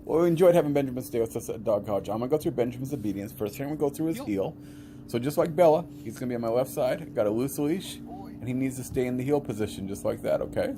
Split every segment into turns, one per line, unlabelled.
Well, we enjoyed having Benjamin stay with us at Dog College. I'm going to go through Benjamin's obedience. First, here we go through his heel. So just like Bella, he's going to be on my left side. Got a loose leash, and he needs to stay in the heel position just like that, okay?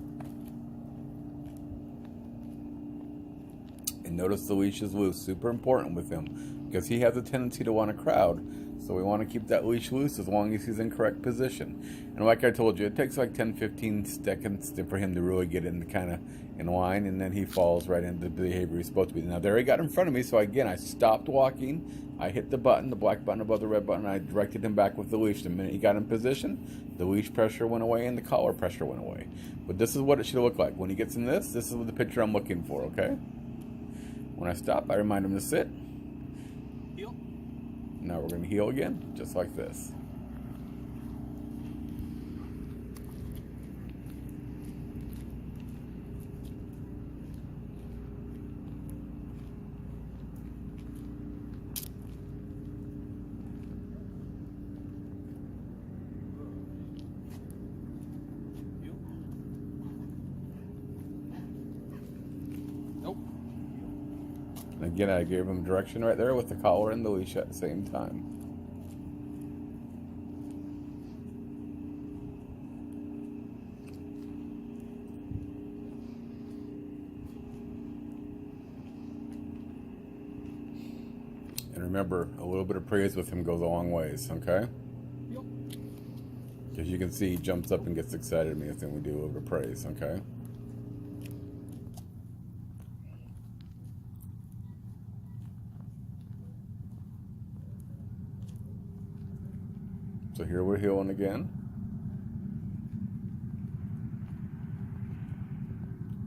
And notice the leash is loose. Super important with him because he has a tendency to want to crowd. So we want to keep that leash loose as long as he's in correct position. And like I told you, it takes like 10-15 seconds for him to really get in kind of in line, and then he falls right into the behavior he's supposed to be. Now there he got in front of me, so again I stopped walking. I hit the button, the black button above the red button. I directed him back with the leash. The minute he got in position, the leash pressure went away and the collar pressure went away. But this is what it should look like. When he gets in this is the picture I'm looking for, okay? When I stop, I remind him to sit.
Heel.
Now we're going to heel again, just like this. And again, I gave him direction right there with the collar and the leash at the same time. And remember, a little bit of praise with him goes a long ways, okay? Because you can see he jumps up and gets excited at me when we do a little bit of praise, okay? So here we're heeling again.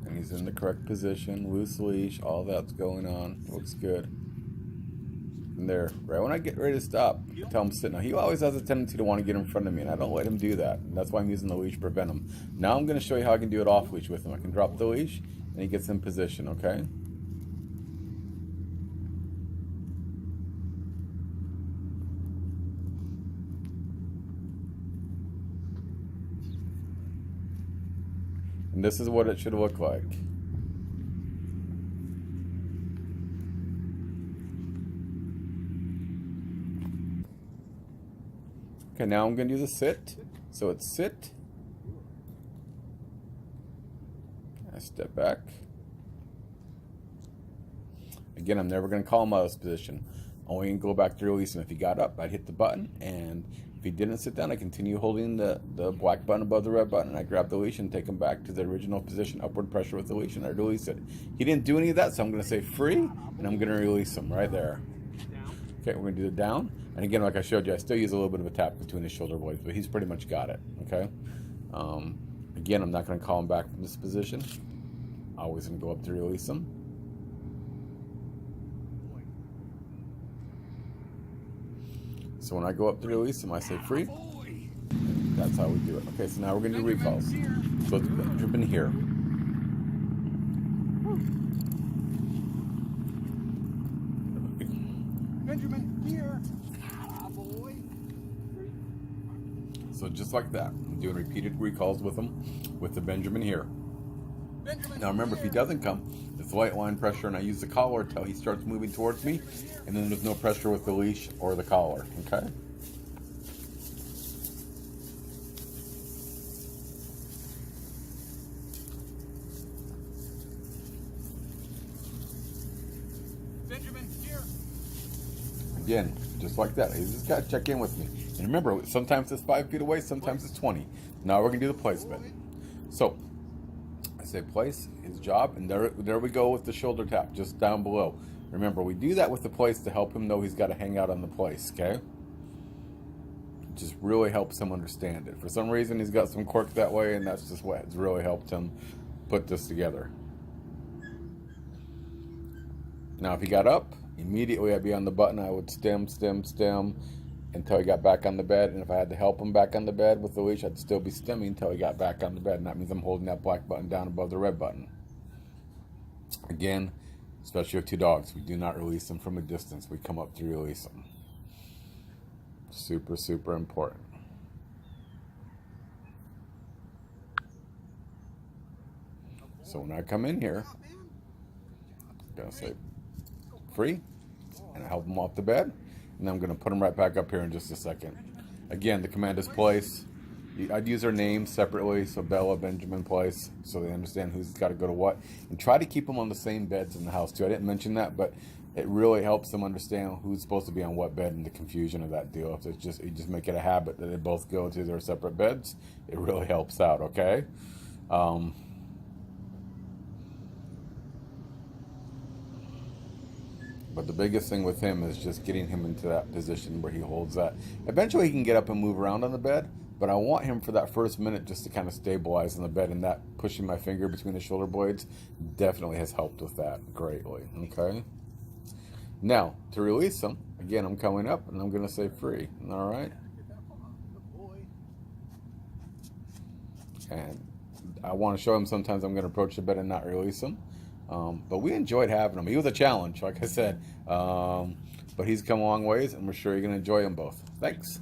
And he's in the correct position, loose leash, all that's going on. Looks good. And there, right when I get ready to stop, I tell him to sit. Now he always has a tendency to want to get in front of me, and I don't let him do that. And that's why I'm using the leash to prevent him. Now I'm going to show you how I can do it off leash with him. I can drop the leash, and he gets in position, okay? And this is what it should look like. Okay, now I'm going to do the sit. So it's sit. I step back. Again, I'm never going to call him out of this position. Only going to go back to release him. If he got up, I'd hit the button, and if he didn't sit down, I continue holding the black button above the red button, and I grab the leash and take him back to the original position, upward pressure with the leash, and I release it. He didn't do any of that, so I'm going to say free, and I'm going to release him right there. Okay, we're going to do the down. And again, like I showed you, I still use a little bit of a tap between his shoulder blades, but he's pretty much got it, okay? Again, I'm not going to call him back from this position. Always going to go up to release him. So when I go up to release him, I say free. That's how we do it. Okay, so now we're going to do recalls. So it's Benjamin here.
Benjamin here. Boy.
So just like that, I'm doing repeated recalls with him, with the Benjamin here. Now remember, if he doesn't come, it's light line pressure, and I use the collar until he starts moving towards me, and then there's no pressure with the leash or the collar, okay?
Benjamin here.
Again, just like that. He's just got to check in with me. And remember, sometimes it's 5 feet away, sometimes it's 20. Now we're going to do the placement. So, I say place, his job, and there we go with the shoulder tap, just down below. Remember, we do that with the place to help him know he's got to hang out on the place, okay? It just really helps him understand it. For some reason, he's got some quirk that way, and that's just what has really helped him put this together. Now, if he got up, immediately I'd be on the button. I would stem until he got back on the bed. And if I had to help him back on the bed with the leash, I'd still be stemming until he got back on the bed. And that means I'm holding that black button down above the red button. Again, especially with two dogs, we do not release them from a distance. We come up to release them. Super, super important. So when I come in here, gonna say free, and help him off the bed, and I'm gonna put him right back up here in just a second. Again, the command is place. I'd use their names separately, so Bella, Benjamin, place, so they understand who's got to go to what, and try to keep them on the same beds in the house too. I didn't mention that, but it really helps them understand who's supposed to be on what bed and the confusion of that deal. If it's you just make it a habit that they both go to their separate beds, it really helps out. Okay. But the biggest thing with him is just getting him into that position where he holds that. Eventually he can get up and move around on the bed, but I want him for that first minute just to kind of stabilize in the bed, and that pushing my finger between the shoulder blades definitely has helped with that greatly. Okay. Now, to release him, again, I'm coming up and I'm going to say free. All right.
Good boy.
And I want to show him sometimes I'm going to approach the bed and not release him. But we enjoyed having him. He was a challenge, like I said. But he's come a long ways, and we're sure you're going to enjoy them both. Thanks.